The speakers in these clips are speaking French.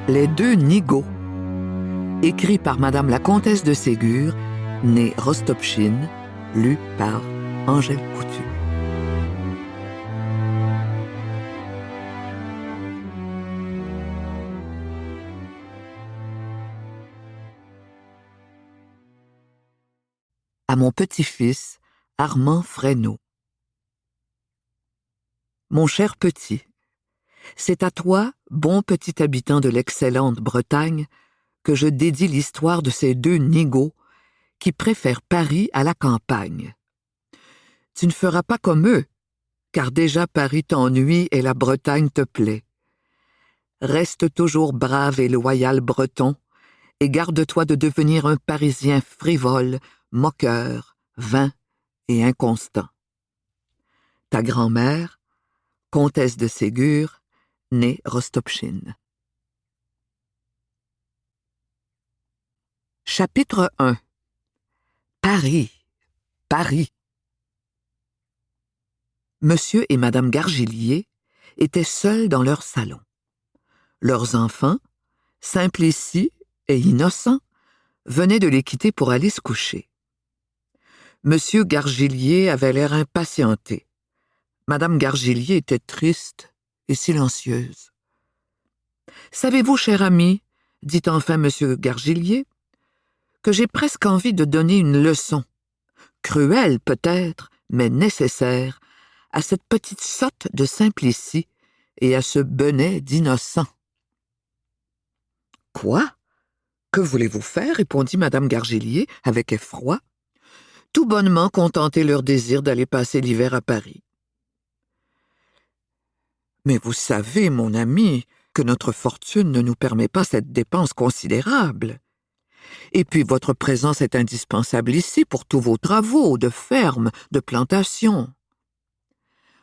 Les deux nigauds, écrit par Madame la Comtesse de Ségur, née Rostopchine, lu par Angèle Coutu. À mon petit-fils, Armand Fresneau. Mon cher petit, c'est à toi, bon petit habitant de l'excellente Bretagne, que je dédie l'histoire de ces deux nigauds qui préfèrent Paris à la campagne. Tu ne feras pas comme eux, car déjà Paris t'ennuie et la Bretagne te plaît. Reste toujours brave et loyal breton, et garde-toi de devenir un Parisien frivole, moqueur, vain et inconstant. Ta grand-mère, comtesse de Ségur, née Rostopchine. Chapitre 1. Paris, Paris. Monsieur et Madame Gargillier étaient seuls dans leur salon. Leurs enfants, Simplici et Innocent, venaient de les quitter pour aller se coucher. Monsieur Gargillier avait l'air impatienté. Madame Gargillier était triste et silencieuse. « Savez-vous, cher ami, dit enfin Monsieur Gargillier, que j'ai presque envie de donner une leçon, cruelle peut-être, mais nécessaire, à cette petite sotte de Simplici et à ce benêt d'Innocent. »« Quoi? Que voulez-vous faire? » répondit Madame Gargillier avec effroi. « Tout bonnement contenter leur désir d'aller passer l'hiver à Paris. »« Mais vous savez, mon ami, que notre fortune ne nous permet pas cette dépense considérable. Et puis votre présence est indispensable ici pour tous vos travaux de ferme, de plantation.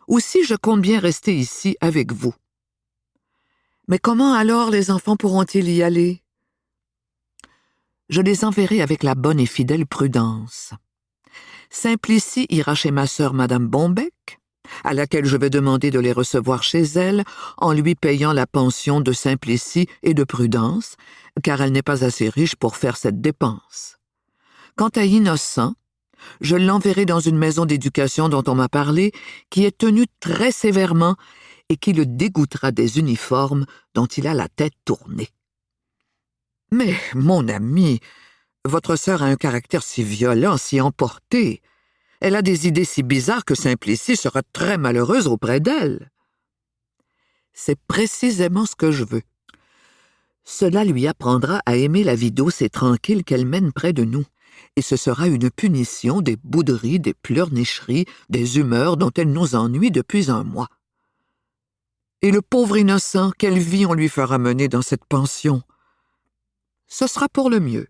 Aussi je compte bien rester ici avec vous. Mais comment alors les enfants pourront-ils y aller? Je les enverrai avec la bonne et fidèle Prudence. Simplici ira chez ma sœur Madame Bombec, à laquelle je vais demander de les recevoir chez elle en lui payant la pension de Simplici et de Prudence, car elle n'est pas assez riche pour faire cette dépense. Quant à Innocent, je l'enverrai dans une maison d'éducation dont on m'a parlé, qui est tenue très sévèrement et qui le dégoûtera des uniformes dont il a la tête tournée. Mais, mon ami, votre sœur a un caractère si violent, si emporté. Elle a des idées si bizarres que Simplici sera très malheureuse auprès d'elle. C'est précisément ce que je veux. Cela lui apprendra à aimer la vie douce et tranquille qu'elle mène près de nous, et ce sera une punition des bouderies, des pleurnicheries, des humeurs dont elle nous ennuie depuis un mois. Et le pauvre Innocent, quelle vie on lui fera mener dans cette pension? Ce sera pour le mieux.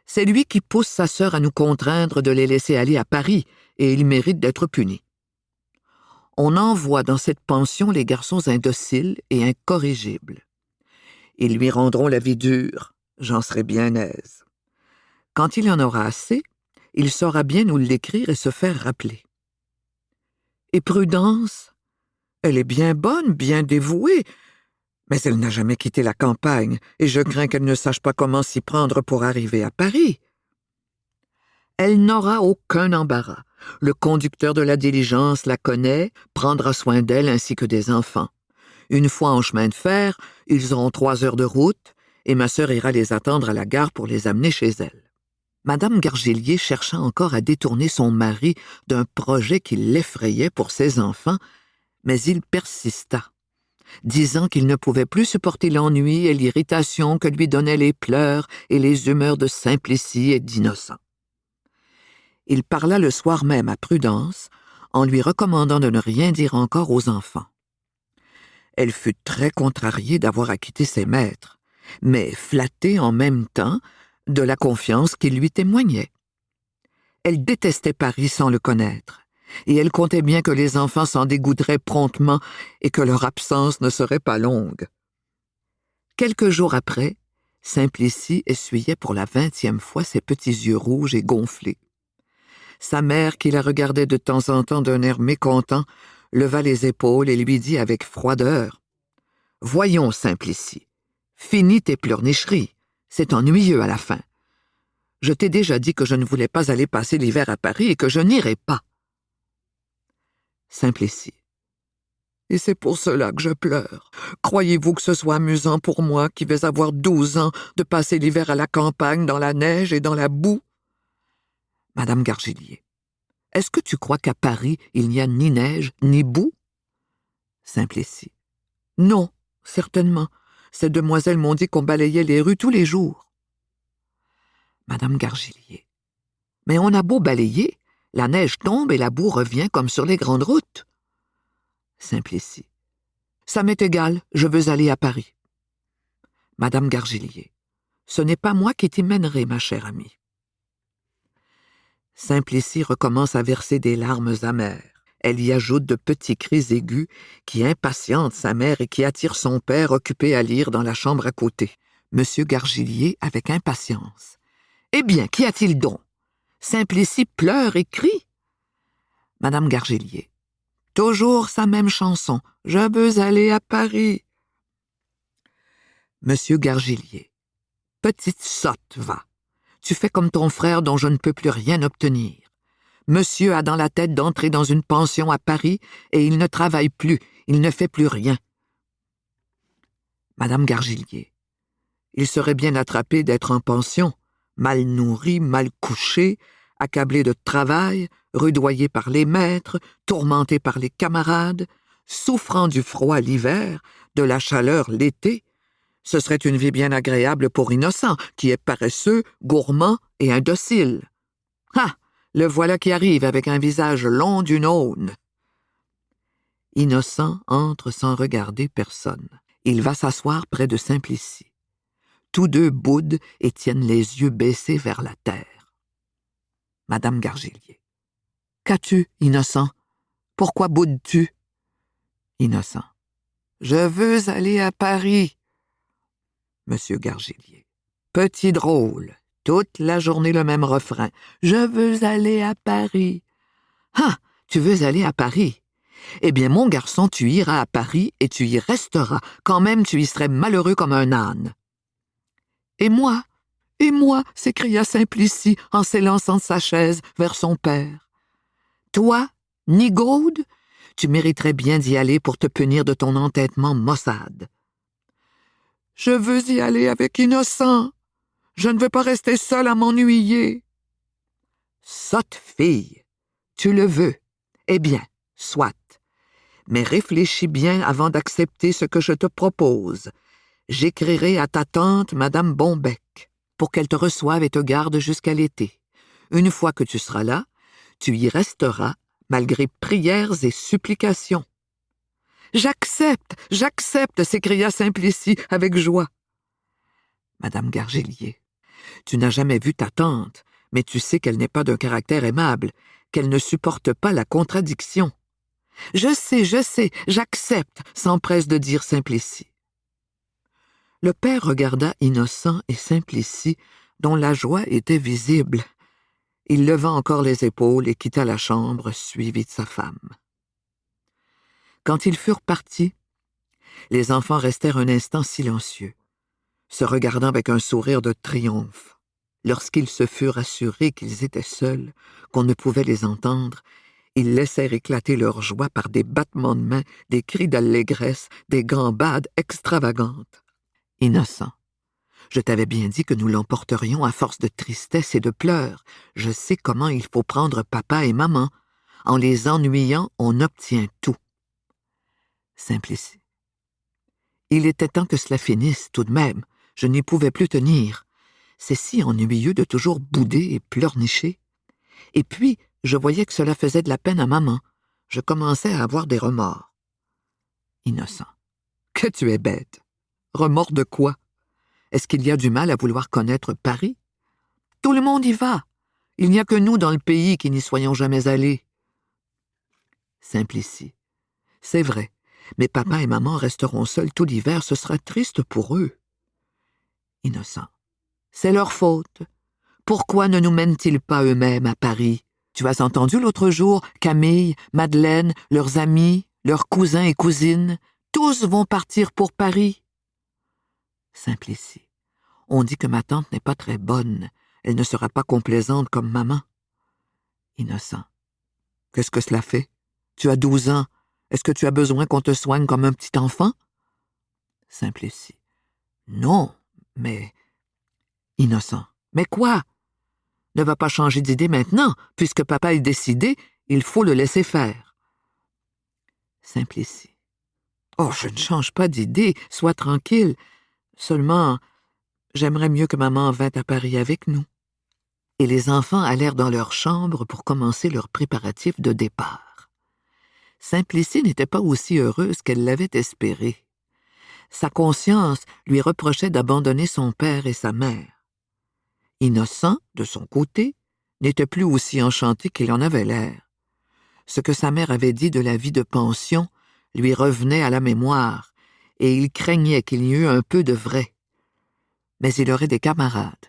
C'est lui qui pousse sa sœur à nous contraindre de les laisser aller à Paris, et il mérite d'être puni. On envoie dans cette pension les garçons indociles et incorrigibles. Ils lui rendront la vie dure, j'en serai bien aise. Quand il y en aura assez, il saura bien nous l'écrire et se faire rappeler. Et Prudence, elle est bien bonne, bien dévouée, mais elle n'a jamais quitté la campagne, et je crains qu'elle ne sache pas comment s'y prendre pour arriver à Paris. Elle n'aura aucun embarras. Le conducteur de la diligence la connaît, prendra soin d'elle ainsi que des enfants. Une fois en chemin de fer, ils auront 3 heures de route, et ma sœur ira les attendre à la gare pour les amener chez elle. Madame Gargillier chercha encore à détourner son mari d'un projet qui l'effrayait pour ses enfants, mais il persista, disant qu'il ne pouvait plus supporter l'ennui et l'irritation que lui donnaient les pleurs et les humeurs de Simplici et d'Innocent. Il parla le soir même à Prudence, en lui recommandant de ne rien dire encore aux enfants. Elle fut très contrariée d'avoir à quitter ses maîtres, mais flattée en même temps de la confiance qu'il lui témoignait. Elle détestait Paris sans le connaître, et elle comptait bien que les enfants s'en dégoûteraient promptement et que leur absence ne serait pas longue. Quelques jours après, Simplici essuyait pour la 20e fois ses petits yeux rouges et gonflés. Sa mère, qui la regardait de temps en temps d'un air mécontent, leva les épaules et lui dit avec froideur « Voyons, Simplici, Finis tes pleurnicheries. C'est ennuyeux à la fin. Je t'ai déjà dit que je ne voulais pas aller passer l'hiver à Paris et que je n'irai pas. Simplicie. Et c'est pour cela que je pleure. Croyez-vous que ce soit amusant pour moi, qui vais avoir 12 ans, de passer l'hiver à la campagne, dans la neige et dans la boue? Madame Gargillier. Est-ce que tu crois qu'à Paris, il n'y a ni neige, ni boue? Simplicie. Non, certainement. Ces demoiselles m'ont dit qu'on balayait les rues tous les jours. Madame Gargillier. Mais on a beau balayer, la neige tombe et la boue revient comme sur les grandes routes. Simplicie. Ça m'est égal, je veux aller à Paris. Madame Gargillier. Ce n'est pas moi qui t'y mènerai, ma chère amie. Simplicie recommence à verser des larmes amères. Elle y ajoute de petits cris aigus qui impatientent sa mère et qui attirent son père occupé à lire dans la chambre à côté. Monsieur Gargillier avec impatience. Eh bien, qu'y a-t-il donc? Simplicie pleure et crie. Madame Gargillier. Toujours sa même chanson. Je veux aller à Paris. Monsieur Gargillier. Petite sotte, va. Tu fais comme ton frère dont je ne peux plus rien obtenir. Monsieur a dans la tête d'entrer dans une pension à Paris et il ne travaille plus, il ne fait plus rien. Madame Gargillier. Il serait bien attrapé d'être en pension, mal nourri, mal couché, accablé de travail, rudoyé par les maîtres, tourmenté par les camarades, souffrant du froid l'hiver, de la chaleur l'été. Ce serait une vie bien agréable pour Innocent, qui est paresseux, gourmand et indocile. Ah! Le voilà qui arrive avec un visage long d'une aune. Innocent entre sans regarder personne. Il va s'asseoir près de Simplicie. Tous deux boudent et tiennent les yeux baissés vers la terre. Madame Gargillier. Qu'as-tu, Innocent? Pourquoi boudes-tu? Innocent. Je veux aller à Paris. Monsieur Gargillier. Petit drôle. Toute la journée le même refrain. Je veux aller à Paris. Ah, tu veux aller à Paris? Eh bien, mon garçon, tu iras à Paris et tu y resteras, quand même tu y serais malheureux comme un âne. Et moi? Et moi? S'écria Simplicie en s'élançant de sa chaise vers son père. Toi, Nigaude? Tu mériterais bien d'y aller pour te punir de ton entêtement maussade. Je veux y aller avec Innocent. Je ne veux pas rester seule à m'ennuyer. Sotte fille, tu le veux. Eh bien, soit. Mais réfléchis bien avant d'accepter ce que je te propose. J'écrirai à ta tante, Madame Bombec, pour qu'elle te reçoive et te garde jusqu'à l'été. Une fois que tu seras là, tu y resteras, malgré prières et supplications. J'accepte, s'écria Simplicie avec joie. Madame Gargillier. Tu n'as jamais vu ta tante, mais tu sais qu'elle n'est pas d'un caractère aimable, qu'elle ne supporte pas la contradiction. Je sais, j'accepte, s'empresse de dire Simplicie. Le père regarda Innocent et Simplicie, dont la joie était visible. Il leva encore les épaules et quitta la chambre, suivi de sa femme. Quand ils furent partis, les enfants restèrent un instant silencieux, se regardant avec un sourire de triomphe. Lorsqu'ils se furent assurés qu'ils étaient seuls, qu'on ne pouvait les entendre, ils laissèrent éclater leur joie par des battements de mains, des cris d'allégresse, des gambades extravagantes. Innocent. Je t'avais bien dit que nous l'emporterions à force de tristesse et de pleurs. Je sais comment il faut prendre papa et maman. En les ennuyant, on obtient tout. Simplicie. Il était temps que cela finisse, tout de même. Je n'y pouvais plus tenir. C'est si ennuyeux de toujours bouder et pleurnicher. Et puis, je voyais que cela faisait de la peine à maman. Je commençais à avoir des remords. Innocent. Que tu es bête. Remords de quoi? Est-ce qu'il y a du mal à vouloir connaître Paris? Tout le monde y va. Il n'y a que nous dans le pays qui n'y soyons jamais allés. Simplicie. C'est vrai, mais papa et maman resteront seuls tout l'hiver, ce sera triste pour eux. Innocent. C'est leur faute. Pourquoi ne nous mènent-ils pas eux-mêmes à Paris? Tu as entendu l'autre jour, Camille, Madeleine, leurs amis, leurs cousins et cousines, tous vont partir pour Paris. Simplicie. On dit que ma tante n'est pas très bonne. Elle ne sera pas complaisante comme maman. Innocent. Qu'est-ce que cela fait? Tu as 12 ans. Est-ce que tu as besoin qu'on te soigne comme un petit enfant? Simplicie. Non, mais... Innocent. Mais quoi? Ne va pas changer d'idée maintenant. Puisque papa est décidé, il faut le laisser faire. Simplicie. Oh, je ne change pas d'idée. Sois tranquille. Seulement, j'aimerais mieux que maman vînt à Paris avec nous. Et les enfants allèrent dans leur chambre pour commencer leurs préparatifs de départ. Simplicie n'était pas aussi heureuse qu'elle l'avait espéré. Sa conscience lui reprochait d'abandonner son père et sa mère. Innocent, de son côté, n'était plus aussi enchanté qu'il en avait l'air. Ce que sa mère avait dit de la vie de pension lui revenait à la mémoire, et il craignait qu'il y eût un peu de vrai. Mais il aurait des camarades,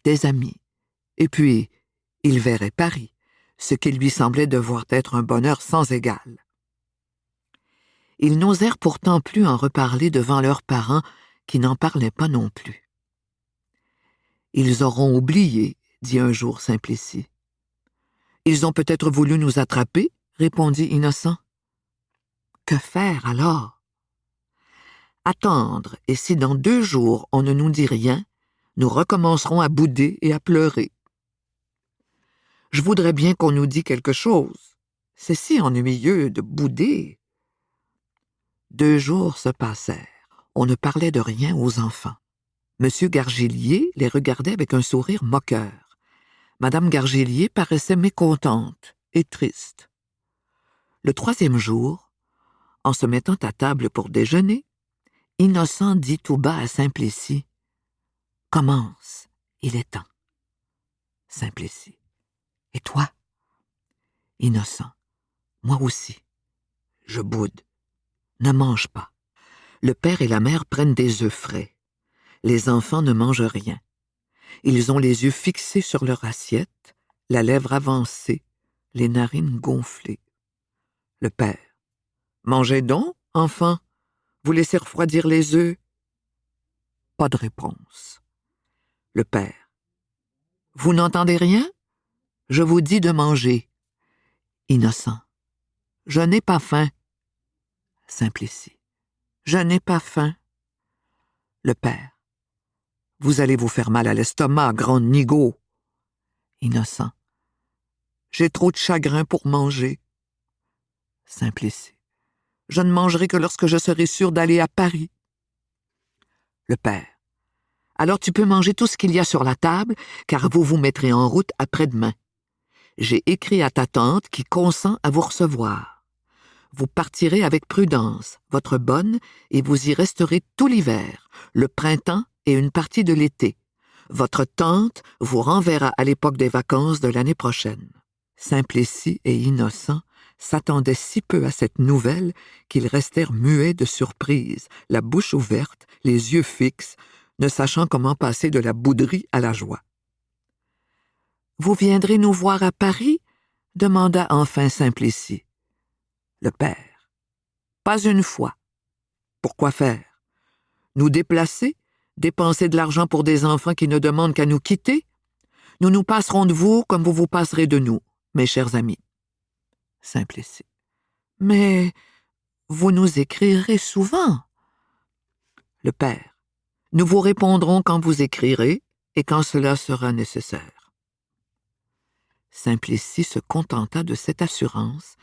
des amis, et puis il verrait Paris, ce qui lui semblait devoir être un bonheur sans égal. Ils n'osèrent pourtant plus en reparler devant leurs parents, qui n'en parlaient pas non plus. « Ils auront oublié, » dit un jour Simplicie. « Ils ont peut-être voulu nous attraper, » répondit Innocent. « Que faire alors? » « Attendre, et si dans 2 jours on ne nous dit rien, nous recommencerons à bouder et à pleurer. »« Je voudrais bien qu'on nous dît quelque chose. C'est si ennuyeux de bouder. » 2 jours se passèrent. On ne parlait de rien aux enfants. Monsieur Gargillier les regardait avec un sourire moqueur. Madame Gargillier paraissait mécontente et triste. Le 3e jour, en se mettant à table pour déjeuner, Innocent dit tout bas à Simplicie: « Commence, il est temps. » Simplicie: « Et toi? » Innocent: « Moi aussi. Je boude. Ne mange pas. » Le père et la mère prennent des œufs frais. Les enfants ne mangent rien. Ils ont les yeux fixés sur leur assiette, la lèvre avancée, les narines gonflées. Le père: « Mangez donc, enfants. Vous laissez refroidir les œufs. » Pas de réponse. Le père: « Vous n'entendez rien? Je vous dis de manger. » Innocent: « Je n'ai pas faim. » Simplicie: « Je n'ai pas faim. » Le père: « Vous allez vous faire mal à l'estomac, grand nigaud. » Innocent: « J'ai trop de chagrin pour manger. » Simplicie: « Je ne mangerai que lorsque je serai sûr d'aller à Paris. » Le père: « Alors tu peux manger tout ce qu'il y a sur la table, car vous vous mettrez en route après-demain. J'ai écrit à ta tante qui consent à vous recevoir. Vous partirez avec Prudence, votre bonne, et vous y resterez tout l'hiver, le printemps et une partie de l'été. Votre tante vous renverra à l'époque des vacances de l'année prochaine. » Simplicie et Innocent s'attendaient si peu à cette nouvelle qu'ils restèrent muets de surprise, la bouche ouverte, les yeux fixes, ne sachant comment passer de la bouderie à la joie. « Vous viendrez nous voir à Paris? » demanda enfin Simplicie. Le père: « Pas une fois. Pourquoi faire? Nous déplacer? Dépenser de l'argent pour des enfants qui ne demandent qu'à nous quitter? Nous nous passerons de vous comme vous vous passerez de nous, mes chers amis. » Simplicie: « Mais vous nous écrirez souvent. » Le père: « Nous vous répondrons quand vous écrirez et quand cela sera nécessaire. » Simplicie se contenta de cette assurance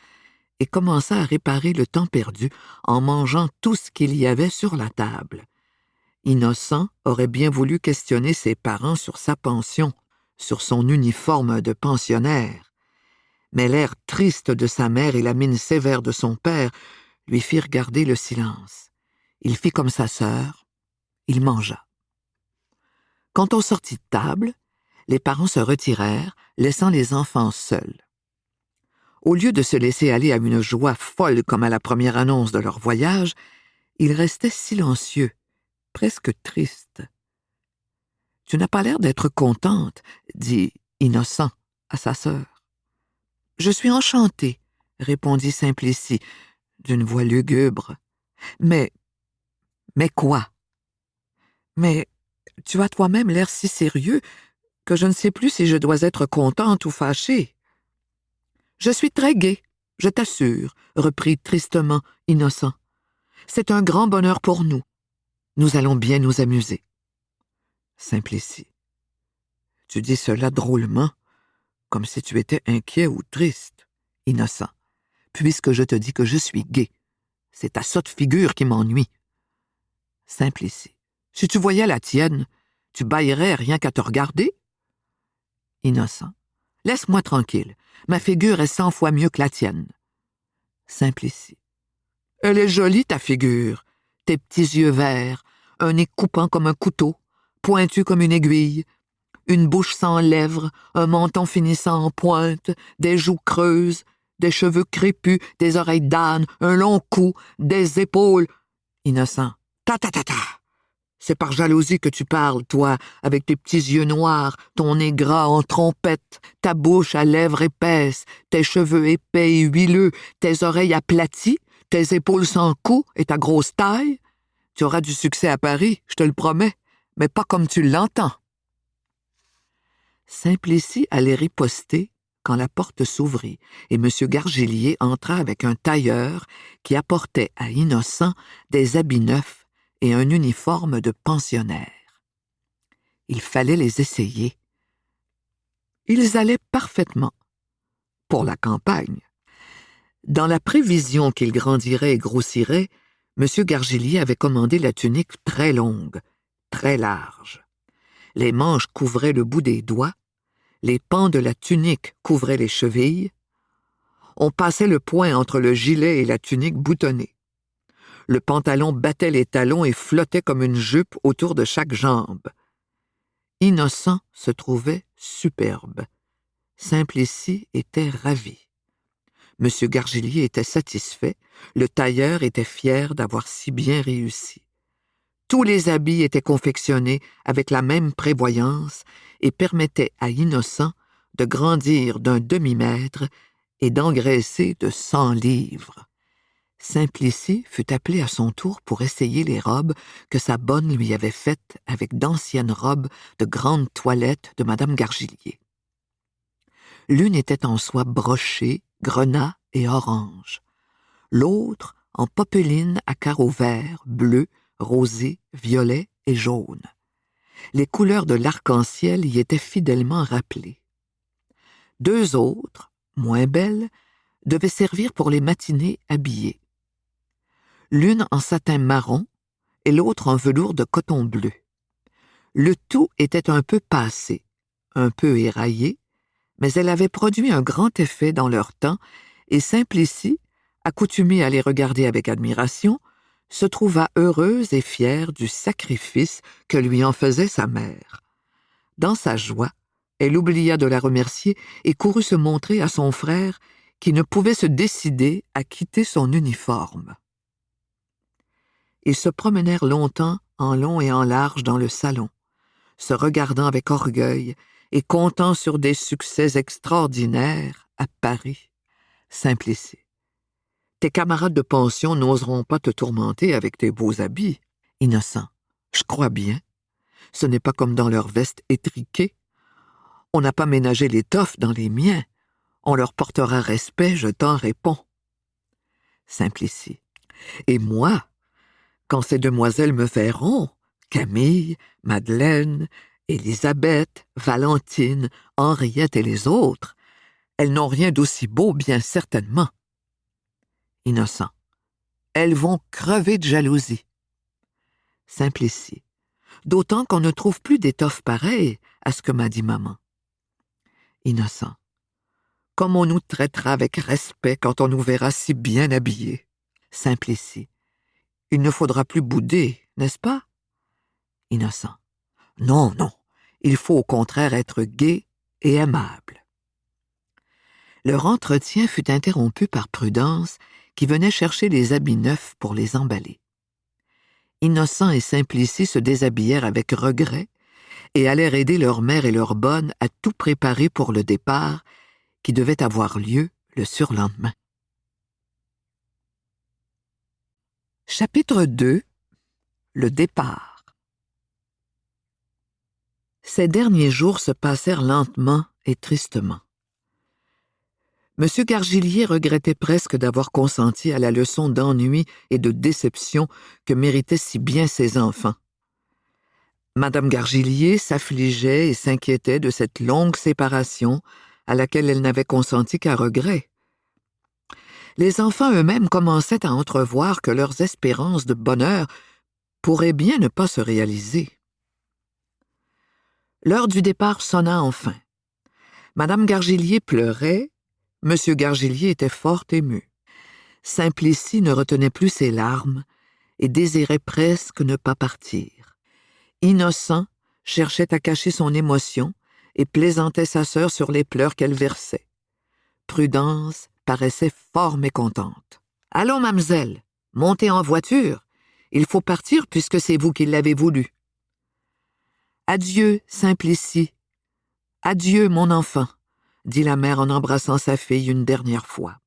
et commença à réparer le temps perdu en mangeant tout ce qu'il y avait sur la table. Innocent aurait bien voulu questionner ses parents sur sa pension, sur son uniforme de pensionnaire, mais l'air triste de sa mère et la mine sévère de son père lui firent garder le silence. Il fit comme sa sœur, il mangea. Quand on sortit de table, les parents se retirèrent, laissant les enfants seuls. Au lieu de se laisser aller à une joie folle comme à la première annonce de leur voyage, ils restaient silencieux, presque tristes. « Tu n'as pas l'air d'être contente, » dit Innocent à sa sœur. « Je suis enchanté, » répondit Simplicie, d'une voix lugubre. « Mais quoi? » Mais tu as toi-même l'air si sérieux que je ne sais plus si je dois être contente ou fâchée. Je suis très gai, je t'assure, reprit tristement Innocent. C'est un grand bonheur pour nous. Nous allons bien nous amuser. Simplicie. Tu dis cela drôlement, comme si tu étais inquiet ou triste. Innocent. Puisque je te dis que je suis gai. C'est ta sotte figure qui m'ennuie. Simplicie. Si tu voyais la tienne, tu bâillerais rien qu'à te regarder? Innocent. Laisse-moi tranquille. Ma figure est 100 fois mieux que la tienne. Simplicie. Elle est jolie, ta figure. Tes petits yeux verts, un nez coupant comme un couteau, pointu comme une aiguille, une bouche sans lèvres, un menton finissant en pointe, des joues creuses, des cheveux crépus, des oreilles d'âne, un long cou, des épaules. Innocent. Ta ta ta ta. C'est par jalousie que tu parles, toi, avec tes petits yeux noirs, ton nez gras en trompette, ta bouche à lèvres épaisses, tes cheveux épais et huileux, tes oreilles aplaties, tes épaules sans cou et ta grosse taille. Tu auras du succès à Paris, je te le promets, mais pas comme tu l'entends. Simplicie allait riposter quand la porte s'ouvrit et M. Gargillier entra avec un tailleur qui apportait à Innocent des habits neufs et un uniforme de pensionnaire. Il fallait les essayer. Ils allaient parfaitement. Pour la campagne. Dans la prévision qu'ils grandiraient et grossiraient, M. Gargillier avait commandé la tunique très longue, très large. Les manches couvraient le bout des doigts, les pans de la tunique couvraient les chevilles. On passait le poing entre le gilet et la tunique boutonnée. Le pantalon battait les talons et flottait comme une jupe autour de chaque jambe. Innocent se trouvait superbe. Simplicie était ravi. M. Gargillier était satisfait, le tailleur était fier d'avoir si bien réussi. Tous les habits étaient confectionnés avec la même prévoyance et permettaient à Innocent de grandir d'un demi-mètre et d'engraisser de 100 livres. Simplicie fut appelée à son tour pour essayer les robes que sa bonne lui avait faites avec d'anciennes robes de grande toilette de Madame Gargillier. L'une était en soie brochée, grenat et orange. L'autre en popeline à carreaux verts, bleus, rosés, violets et jaunes. Les couleurs de l'arc-en-ciel y étaient fidèlement rappelées. Deux autres, moins belles, devaient servir pour les matinées habillées. L'une en satin marron et l'autre en velours de coton bleu. Le tout était un peu passé, un peu éraillé, mais elle avait produit un grand effet dans leur temps et Simplicie, accoutumée à les regarder avec admiration, se trouva heureuse et fière du sacrifice que lui en faisait sa mère. Dans sa joie, elle oublia de la remercier et courut se montrer à son frère qui ne pouvait se décider à quitter son uniforme. Ils se promenèrent longtemps en long et en large dans le salon, se regardant avec orgueil et comptant sur des succès extraordinaires à Paris. Simplicie. Tes camarades de pension n'oseront pas te tourmenter avec tes beaux habits. Innocent. Je crois bien. Ce n'est pas comme dans leurs vestes étriquées. On n'a pas ménagé l'étoffe dans les miens. On leur portera respect, je t'en réponds. Simplicie. Et moi, quand ces demoiselles me verront, Camille, Madeleine, Élisabeth, Valentine, Henriette et les autres, elles n'ont rien d'aussi beau, bien certainement. Innocent. Elles vont crever de jalousie. Simplicie. D'autant qu'on ne trouve plus d'étoffe pareille à ce que m'a dit maman. Innocent. Comme on nous traitera avec respect quand on nous verra si bien habillés. Simplicie. Il ne faudra plus bouder, n'est-ce pas? Innocent. Non, non. Il faut au contraire être gai et aimable. Leur entretien fut interrompu par Prudence, qui venait chercher les habits neufs pour les emballer. Innocent et Simplicie se déshabillèrent avec regret et allèrent aider leur mère et leur bonne à tout préparer pour le départ qui devait avoir lieu le surlendemain. Chapitre 2. Le départ. Ces derniers jours se passèrent lentement et tristement. M. Gargillier regrettait presque d'avoir consenti à la leçon d'ennui et de déception que méritaient si bien ses enfants. Madame Gargillier s'affligeait et s'inquiétait de cette longue séparation à laquelle elle n'avait consenti qu'à regret. Les enfants eux-mêmes commençaient à entrevoir que leurs espérances de bonheur pourraient bien ne pas se réaliser. L'heure du départ sonna enfin. Madame Gargillier pleurait, M. Gargillier était fort ému. Simplicie ne retenait plus ses larmes et désirait presque ne pas partir. Innocent cherchait à cacher son émotion et plaisantait sa sœur sur les pleurs qu'elle versait. Prudence paraissait fort mécontente. « Allons, mademoiselle, montez en voiture. Il faut partir puisque c'est vous qui l'avez voulu. »« Adieu, Simplicie. Adieu, mon enfant, » dit la mère en embrassant sa fille une dernière fois.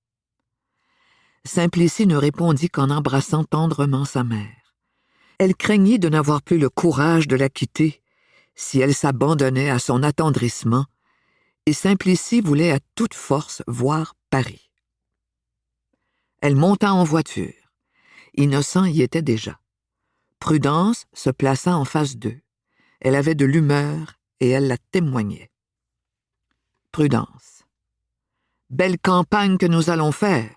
Simplicie ne répondit qu'en embrassant tendrement sa mère. Elle craignit de n'avoir plus le courage de la quitter si elle s'abandonnait à son attendrissement, et Simplicie voulait à toute force voir Paris. Elle monta en voiture. Innocent y était déjà. Prudence se plaça en face d'eux. Elle avait de l'humeur et elle la témoignait. Prudence. « Belle campagne que nous allons faire.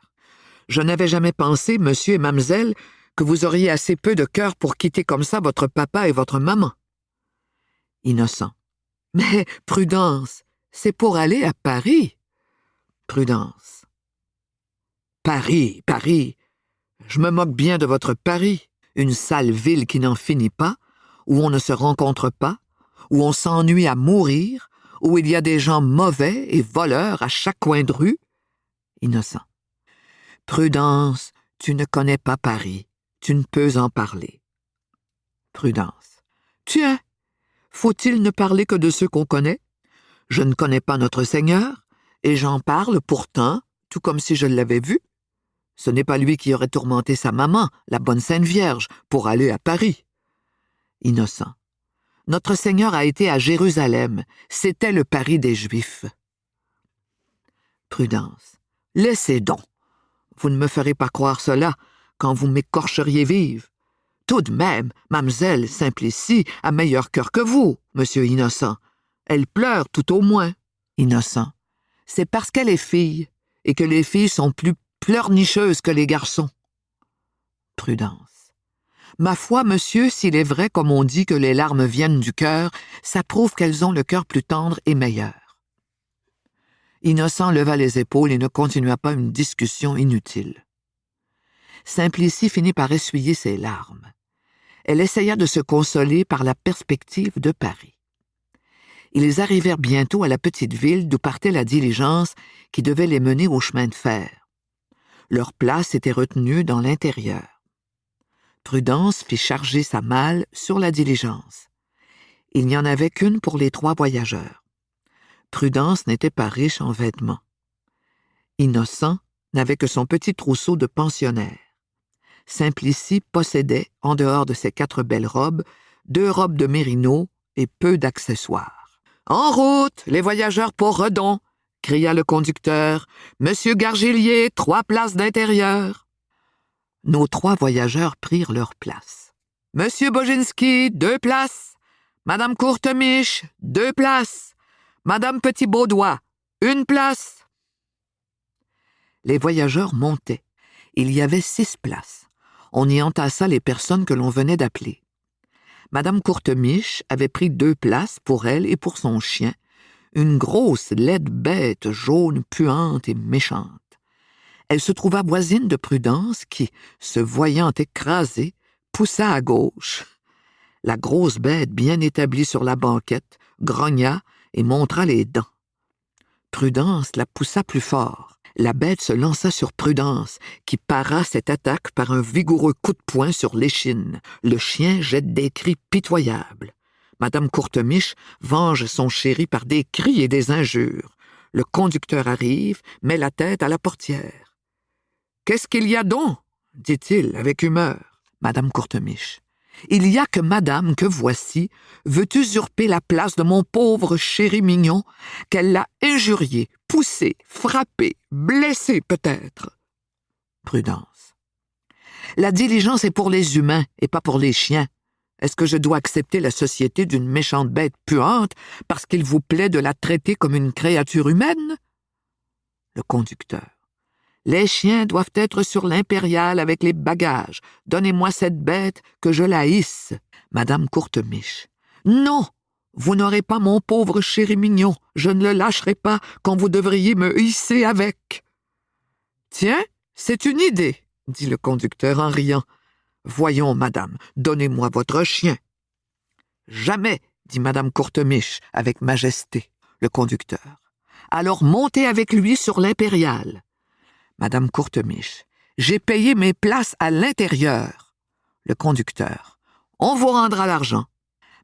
Je n'avais jamais pensé, monsieur et mademoiselle, que vous auriez assez peu de cœur pour quitter comme ça votre papa et votre maman. » Innocent. « Mais, Prudence, c'est pour aller à Paris. » Prudence. « Paris, Paris. Je me moque bien de votre Paris, une sale ville qui n'en finit pas, où on ne se rencontre pas, où on s'ennuie à mourir, où il y a des gens mauvais et voleurs à chaque coin de rue. » Innocent. « Prudence, tu ne connais pas Paris. Tu ne peux en parler. » Prudence. « Tiens, faut-il ne parler que de ceux qu'on connaît? Je ne connais pas notre Seigneur, et j'en parle pourtant, tout comme si je l'avais vu. Ce n'est pas lui qui aurait tourmenté sa maman, la bonne Sainte Vierge, pour aller à Paris. » Innocent. « Notre Seigneur a été à Jérusalem. C'était le Paris des Juifs. » Prudence. « Laissez donc. Vous ne me ferez pas croire cela quand vous m'écorcheriez vive. Tout de même, mademoiselle Simplicie a meilleur cœur que vous, monsieur Innocent. Elle pleure tout au moins. » Innocent. « C'est parce qu'elle est fille, et que les filles sont plus pleurnicheuses que les garçons. » Prudence. « Ma foi, monsieur, s'il est vrai, comme on dit, que les larmes viennent du cœur, ça prouve qu'elles ont le cœur plus tendre et meilleur. » Innocent leva les épaules et ne continua pas une discussion inutile. Simplicie finit par essuyer ses larmes. Elle essaya de se consoler par la perspective de Paris. Ils arrivèrent bientôt à la petite ville d'où partait la diligence qui devait les mener au chemin de fer. Leur place était retenue dans l'intérieur. Prudence fit charger sa malle sur la diligence. Il n'y en avait qu'une pour les 3 voyageurs. Prudence n'était pas riche en vêtements. Innocent n'avait que son petit trousseau de pensionnaire. Simplicie possédait, en dehors de ses 4 belles robes, 2 robes de mérino et peu d'accessoires. « En route, les voyageurs pour Redon !» cria le conducteur. « Monsieur Gargillier, 3 places d'intérieur !» Nos 3 voyageurs prirent leur place. « Monsieur Boginski, 2 places. Madame Courtemiche, 2 places. Madame Petit-Baudois, 1 place. » Les voyageurs montaient. Il y avait 6 places. On y entassa les personnes que l'on venait d'appeler. Madame Courtemiche avait pris 2 places pour elle et pour son chien, une grosse laide bête jaune, puante et méchante. Elle se trouva voisine de Prudence qui, se voyant écrasée, poussa à gauche. La grosse bête, bien établie sur la banquette, grogna et montra les dents. Prudence la poussa plus fort. La bête se lança sur Prudence, qui para cette attaque par un vigoureux coup de poing sur l'échine. Le chien jette des cris pitoyables. Madame Courtemiche venge son chéri par des cris et des injures. Le conducteur arrive, met la tête à la portière. « Qu'est-ce qu'il y a donc ?» dit-il avec humeur. Madame Courtemiche. Il y a que madame que voici veut usurper la place de mon pauvre chéri mignon, qu'elle l'a injurié, poussé, frappé, blessé peut-être. Prudence. La diligence est pour les humains et pas pour les chiens. Est-ce que je dois accepter la société d'une méchante bête puante parce qu'il vous plaît de la traiter comme une créature humaine? Le conducteur. Les chiens doivent être sur l'impériale avec les bagages. Donnez-moi cette bête que je la hisse. Madame Courtemiche. Non, vous n'aurez pas mon pauvre chéri mignon. Je ne le lâcherai pas quand vous devriez me hisser avec. Tiens, c'est une idée, dit le conducteur en riant. Voyons, madame, donnez-moi votre chien. Jamais, dit madame Courtemiche avec majesté. Le conducteur. Alors montez avec lui sur l'impériale. Madame Courtemiche. J'ai payé mes places à l'intérieur. Le conducteur. On vous rendra l'argent.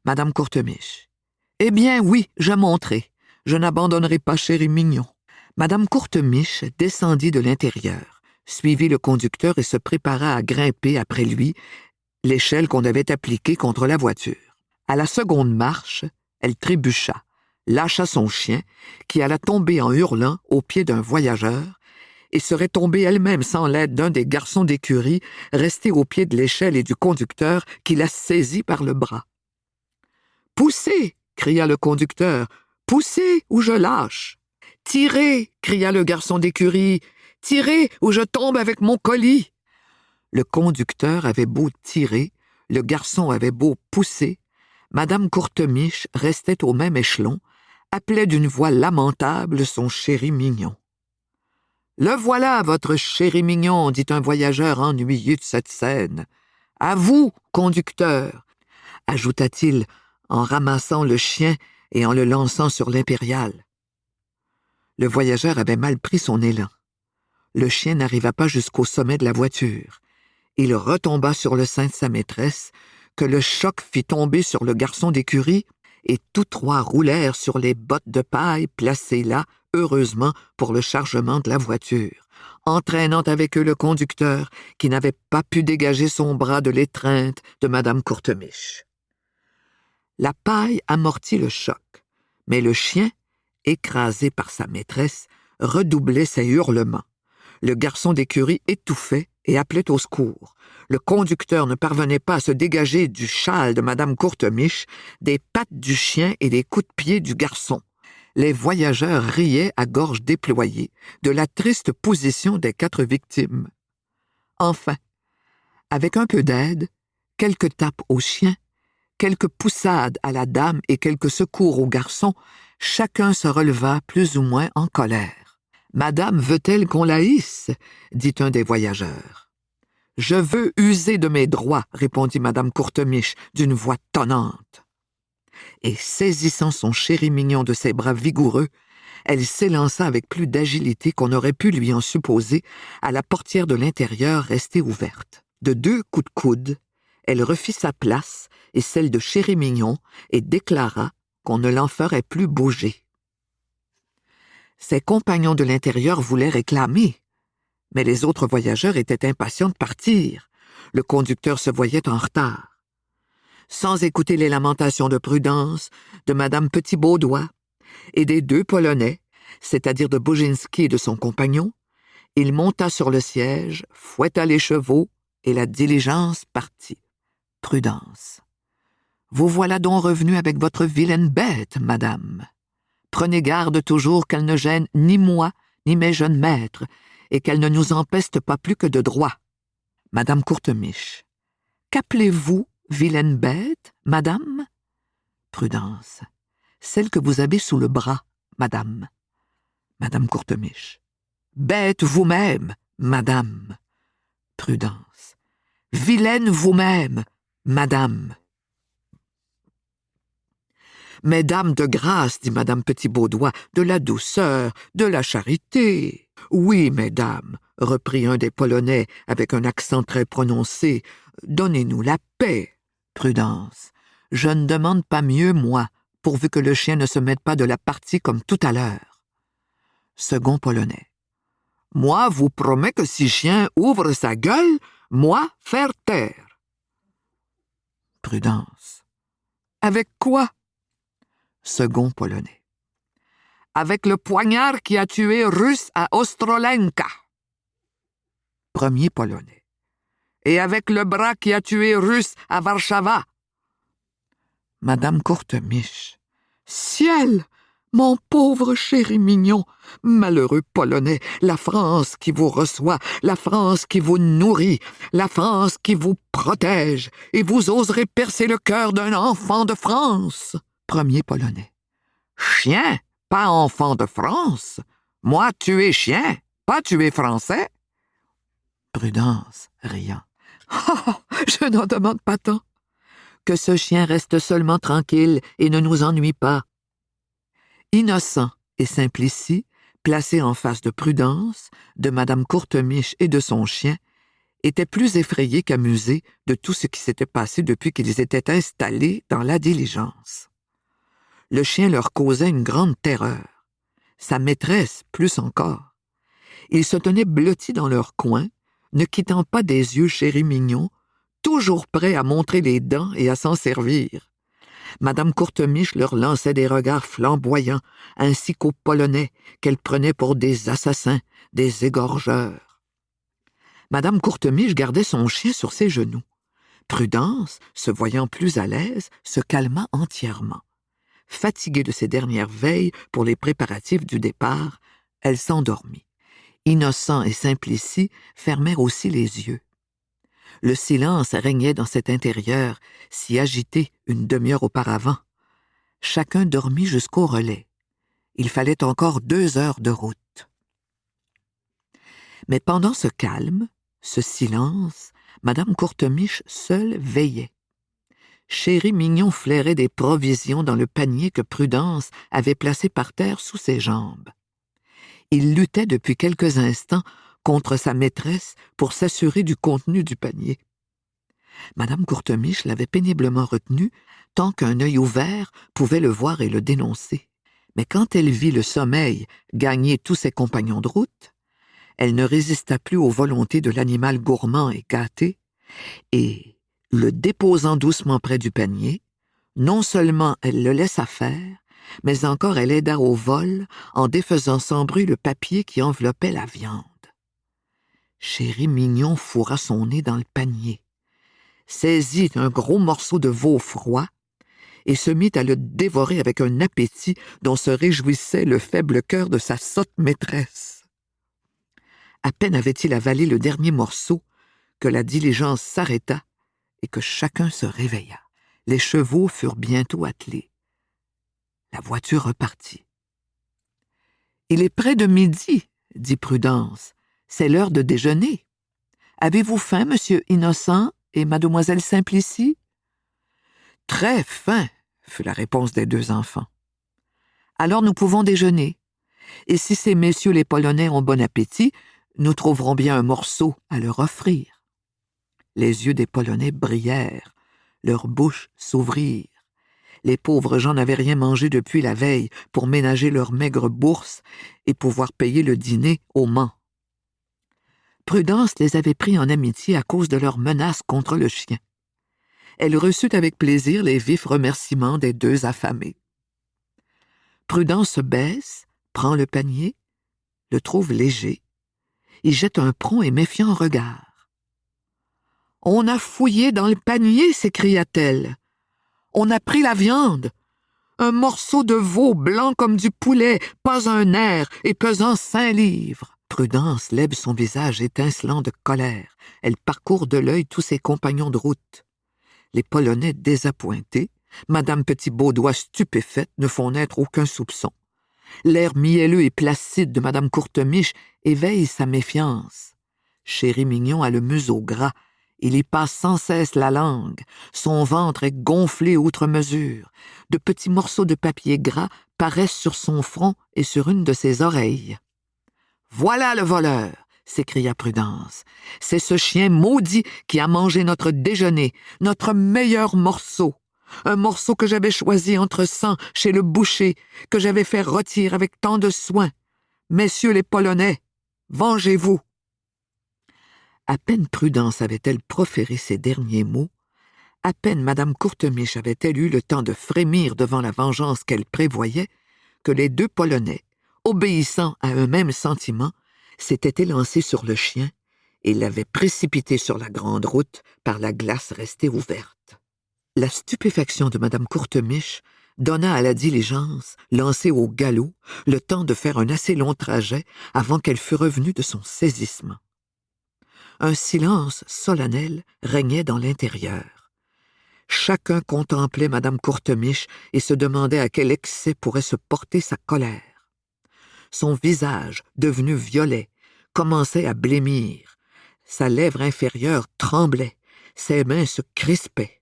Madame Courtemiche. Eh bien oui, je monterai. Je n'abandonnerai pas chéri mignon. Madame Courtemiche descendit de l'intérieur, suivit le conducteur et se prépara à grimper après lui l'échelle qu'on avait appliquée contre la voiture. À la seconde marche, elle trébucha, lâcha son chien, qui alla tomber en hurlant aux pieds d'un voyageur, et serait tombée elle-même sans l'aide d'un des garçons d'écurie restés au pied de l'échelle et du conducteur qui la saisit par le bras. « Poussez !» cria le conducteur. « Poussez ou je lâche !»« Tirez !» cria le garçon d'écurie. « Tirez ou je tombe avec mon colis !» Le conducteur avait beau tirer, le garçon avait beau pousser, Madame Courtemiche restait au même échelon, appelait d'une voix lamentable son chéri mignon. « Le voilà, votre chéri mignon, dit un voyageur ennuyé de cette scène. À vous, conducteur, ajouta-t-il en ramassant le chien et en le lançant sur l'impériale. Le voyageur avait mal pris son élan. Le chien n'arriva pas jusqu'au sommet de la voiture. Il retomba sur le sein de sa maîtresse, que le choc fit tomber sur le garçon d'écurie, et tous trois roulèrent sur les bottes de paille placées là, heureusement, pour le chargement de la voiture, entraînant avec eux le conducteur, qui n'avait pas pu dégager son bras de l'étreinte de Madame Courtemiche. La paille amortit le choc, mais le chien, écrasé par sa maîtresse, redoublait ses hurlements. Le garçon d'écurie étouffait et appelait au secours. Le conducteur ne parvenait pas à se dégager du châle de Madame Courtemiche, des pattes du chien et des coups de pied du garçon. Les voyageurs riaient à gorge déployée de la triste position des 4 victimes. Enfin, avec un peu d'aide, quelques tapes au chien, quelques poussades à la dame et quelques secours au garçon, chacun se releva plus ou moins en colère. « Madame veut-elle qu'on la hisse ?» dit un des voyageurs. « Je veux user de mes droits, » répondit Madame Courtemiche d'une voix tonnante. Et saisissant son chéri mignon de ses bras vigoureux, elle s'élança avec plus d'agilité qu'on aurait pu lui en supposer à la portière de l'intérieur restée ouverte. De 2 coups de coude, elle refit sa place et celle de chéri mignon et déclara qu'on ne l'en ferait plus bouger. Ses compagnons de l'intérieur voulaient réclamer, mais les autres voyageurs étaient impatients de partir. Le conducteur se voyait en retard. Sans écouter les lamentations de Prudence, de Madame Petit-Baudois et des 2 Polonais, c'est-à-dire de Boginski et de son compagnon, il monta sur le siège, fouetta les chevaux et la diligence partit. Prudence. Vous voilà donc revenue avec votre vilaine bête, madame. Prenez garde toujours qu'elle ne gêne ni moi, ni mes jeunes maîtres, et qu'elle ne nous empeste pas plus que de droit. Madame Courtemiche. Qu'appelez-vous vilaine bête, madame? Prudence. Celle que vous avez sous le bras, madame. Madame Courtemiche. Bête vous-même, madame. Prudence. Vilaine vous-même, madame. Mesdames de grâce, dit Madame Petit-Baudois, de la douceur, de la charité. Oui, mesdames, reprit un des Polonais avec un accent très prononcé, donnez-nous la paix. Prudence. Je ne demande pas mieux, moi, pourvu que le chien ne se mette pas de la partie comme tout à l'heure. Second Polonais. Moi, vous promets que si chien ouvre sa gueule, moi, faire taire. Prudence. Avec quoi? Second Polonais. Avec le poignard qui a tué Russe à Ostrolenka. Premier Polonais. Et avec le bras qui a tué Russe à Warszawa. Madame Courtemiche. Ciel! Mon pauvre chéri mignon, malheureux Polonais, la France qui vous reçoit, la France qui vous nourrit, la France qui vous protège, et vous oserez percer le cœur d'un enfant de France. Premier Polonais. Chien, pas enfant de France. Moi, tu es chien, pas tu es français. Prudence, riant. Oh, je n'en demande pas tant. Que ce chien reste seulement tranquille et ne nous ennuie pas. Innocent et Simplicie, placés en face de Prudence, de Madame Courtemiche et de son chien, étaient plus effrayés qu'amusés de tout ce qui s'était passé depuis qu'ils étaient installés dans la diligence. Le chien leur causait une grande terreur. Sa maîtresse, plus encore. Ils se tenaient blottis dans leur coin, ne quittant pas des yeux chéri mignon, toujours prêts à montrer les dents et à s'en servir. Madame Courtemiche leur lançait des regards flamboyants, ainsi qu'aux Polonais, qu'elle prenait pour des assassins, des égorgeurs. Madame Courtemiche gardait son chien sur ses genoux. Prudence, se voyant plus à l'aise, se calma entièrement. Fatiguée de ses dernières veilles pour les préparatifs du départ, elle s'endormit. Innocent et Simplicie fermèrent aussi les yeux. Le silence régnait dans cet intérieur, si agité une demi-heure auparavant. Chacun dormit jusqu'au relais. Il fallait encore 2 heures de route. Mais pendant ce calme, ce silence, Madame Courtemiche seule veillait. Chéri mignon flairait des provisions dans le panier que Prudence avait placé par terre sous ses jambes. Il luttait depuis quelques instants contre sa maîtresse pour s'assurer du contenu du panier. Madame Courtemiche l'avait péniblement retenu tant qu'un œil ouvert pouvait le voir et le dénoncer. Mais quand elle vit le sommeil gagner tous ses compagnons de route, elle ne résista plus aux volontés de l'animal gourmand et gâté, et, le déposant doucement près du panier, non seulement elle le laissa faire, mais encore elle aida au vol en défaisant sans bruit le papier qui enveloppait la viande. Chéri mignon fourra son nez dans le panier, saisit un gros morceau de veau froid et se mit à le dévorer avec un appétit dont se réjouissait le faible cœur de sa sotte maîtresse. À peine avait-il avalé le dernier morceau que la diligence s'arrêta et que chacun se réveilla. Les chevaux furent bientôt attelés. La voiture repartit. « Il est près de midi, » dit Prudence. « C'est l'heure de déjeuner. Avez-vous faim, monsieur Innocent et mademoiselle Simplicie? »« Très faim, » fut la réponse des 2 enfants. « Alors nous pouvons déjeuner. Et si ces messieurs les Polonais ont bon appétit, nous trouverons bien un morceau à leur offrir. » Les yeux des Polonais brillèrent, leurs bouches s'ouvrirent. Les pauvres gens n'avaient rien mangé depuis la veille pour ménager leur maigre bourse et pouvoir payer le dîner au Mans. Prudence les avait pris en amitié à cause de leurs menaces contre le chien. Elle reçut avec plaisir les vifs remerciements des 2 affamés. Prudence se baisse, prend le panier, le trouve léger, y jette un prompt et méfiant regard. « On a fouillé dans le panier » s'écria-t-elle. « On a pris la viande. Un morceau de veau blanc comme du poulet, pas un nerf et pesant 5 livres. » Prudence lève son visage étincelant de colère. Elle parcourt de l'œil tous ses compagnons de route. Les Polonais désappointés, Madame Petit-Baudoin stupéfaite ne font naître aucun soupçon. L'air mielleux et placide de Madame Courtemiche éveille sa méfiance. Chéri mignon a le museau gras. Il y passe sans cesse la langue. Son ventre est gonflé outre mesure. De petits morceaux de papier gras paraissent sur son front et sur une de ses oreilles. « Voilà le voleur !» s'écria Prudence. « C'est ce chien maudit qui a mangé notre déjeuner, notre meilleur morceau. Un morceau que j'avais choisi entre 100 chez le boucher, que j'avais fait rôtir avec tant de soin. Messieurs les Polonais, vengez-vous !» À peine Prudence avait-elle proféré ces derniers mots, À peine Madame Courtemiche avait-elle eu le temps de frémir devant la vengeance qu'elle prévoyait, que les deux Polonais, obéissant à un même sentiment, s'étaient élancés sur le chien et l'avaient précipité sur la grande route par la glace restée ouverte. La stupéfaction de Madame Courtemiche donna à la diligence, lancée au galop, le temps de faire un assez long trajet avant qu'elle fût revenue de son saisissement. Un silence solennel régnait dans l'intérieur. Chacun contemplait Madame Courtemiche et se demandait à quel excès pourrait se porter sa colère. Son visage, devenu violet, commençait à blêmir. Sa lèvre inférieure tremblait, ses mains se crispaient.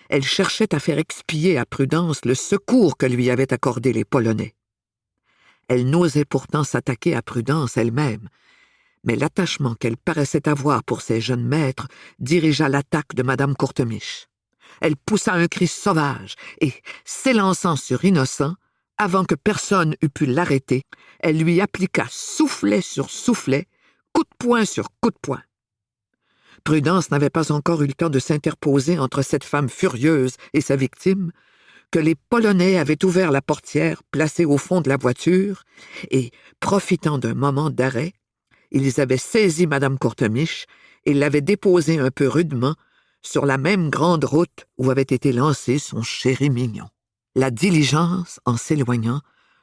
Elle cherchait à faire expier à Prudence le secours que lui avaient accordé les Polonais. Elle n'osait pourtant s'attaquer à Prudence elle-même, mais l'attachement qu'elle paraissait avoir pour ses jeunes maîtres dirigea l'attaque de Madame Courtemiche. Elle poussa un cri sauvage et, s'élançant sur Innocent, avant que personne eût pu l'arrêter, elle lui appliqua soufflet sur soufflet, coup de poing sur coup de poing. Prudence n'avait pas encore eu le temps de s'interposer entre cette femme furieuse et sa victime, que les Polonais avaient ouvert la portière placée au fond de la voiture et, profitant d'un moment d'arrêt, ils avaient saisi Madame Courtemiche et l'avaient déposée un peu rudement sur la même grande route où avait été lancé son chéri mignon. La diligence, en s'éloignant,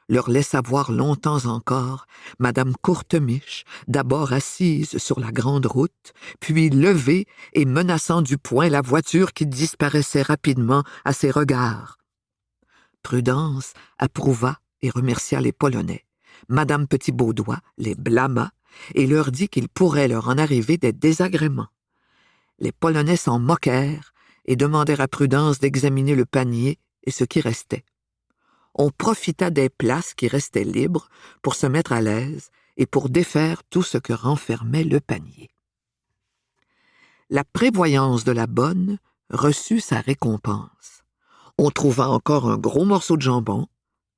leur laissa voir longtemps encore Madame Courtemiche, d'abord assise sur la grande route, puis levée et menaçant du poing la voiture qui disparaissait rapidement à ses regards. Prudence approuva et remercia les Polonais. Madame Petit-Baudoin les blâma et leur dit qu'il pourrait leur en arriver des désagréments. Les Polonais s'en moquèrent et demandèrent à Prudence d'examiner le panier et ce qui restait. On profita des places qui restaient libres pour se mettre à l'aise et pour défaire tout ce que renfermait le panier. La prévoyance de la bonne reçut sa récompense. On trouva encore un gros morceau de jambon,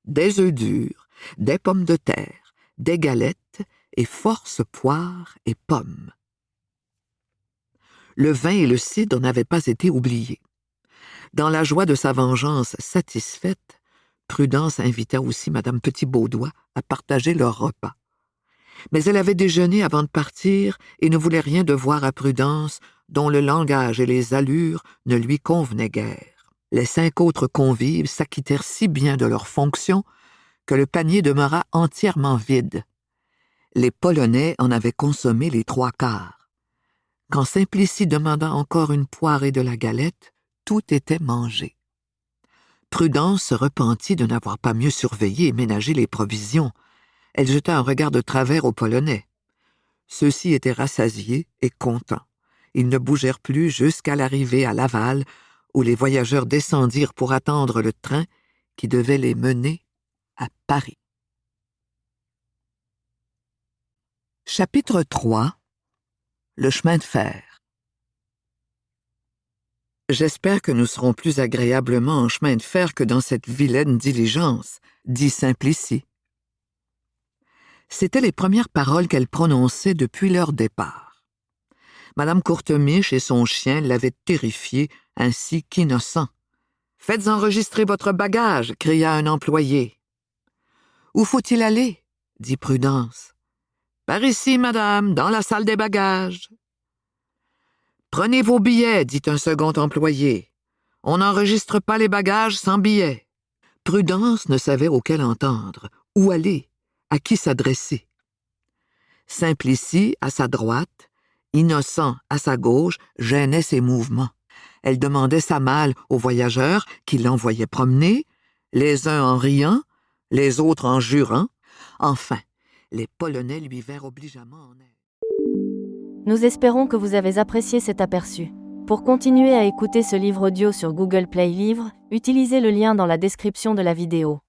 des œufs durs, des pommes de terre, des galettes et force poires et pommes. Le vin et le cidre n'avaient pas été oubliés. Dans la joie de sa vengeance satisfaite, Prudence invita aussi Madame Petit-Baudoin à partager leur repas. Mais elle avait déjeuné avant de partir et ne voulait rien devoir à Prudence, dont le langage et les allures ne lui convenaient guère. Les 5 autres convives s'acquittèrent si bien de leurs fonctions que le panier demeura entièrement vide. Les Polonais en avaient consommé les 3/4. Quand Simplicie demanda encore une poire et de la galette, tout était mangé. Prudence se repentit de n'avoir pas mieux surveillé et ménagé les provisions. Elle jeta un regard de travers aux Polonais. Ceux-ci étaient rassasiés et contents. Ils ne bougèrent plus jusqu'à l'arrivée à Laval, où les voyageurs descendirent pour attendre le train qui devait les mener à Paris. Chapitre 3. Le chemin de fer. J'espère que nous serons plus agréablement en chemin de fer que dans cette vilaine diligence, dit Simplicie. C'étaient les premières paroles qu'elle prononçait depuis leur départ. Madame Courtemiche et son chien l'avaient terrifiée, ainsi qu'Innocent. « Faites enregistrer votre bagage !» cria un employé. « Où faut-il aller ?» dit Prudence. « Par ici, madame, dans la salle des bagages. » « Prenez vos billets, dit un second employé. On n'enregistre pas les bagages sans billets. » Prudence ne savait auquel entendre, où aller, à qui s'adresser. Simplicie, à sa droite, Innocent, à sa gauche, gênait ses mouvements. Elle demandait sa malle aux voyageurs qui l'envoyaient promener, les uns en riant, les autres en jurant. Enfin, les Polonais lui vinrent obligeamment en aide. Nous espérons que vous avez apprécié cet aperçu. Pour continuer à écouter ce livre audio sur Google Play Livres, utilisez le lien dans la description de la vidéo.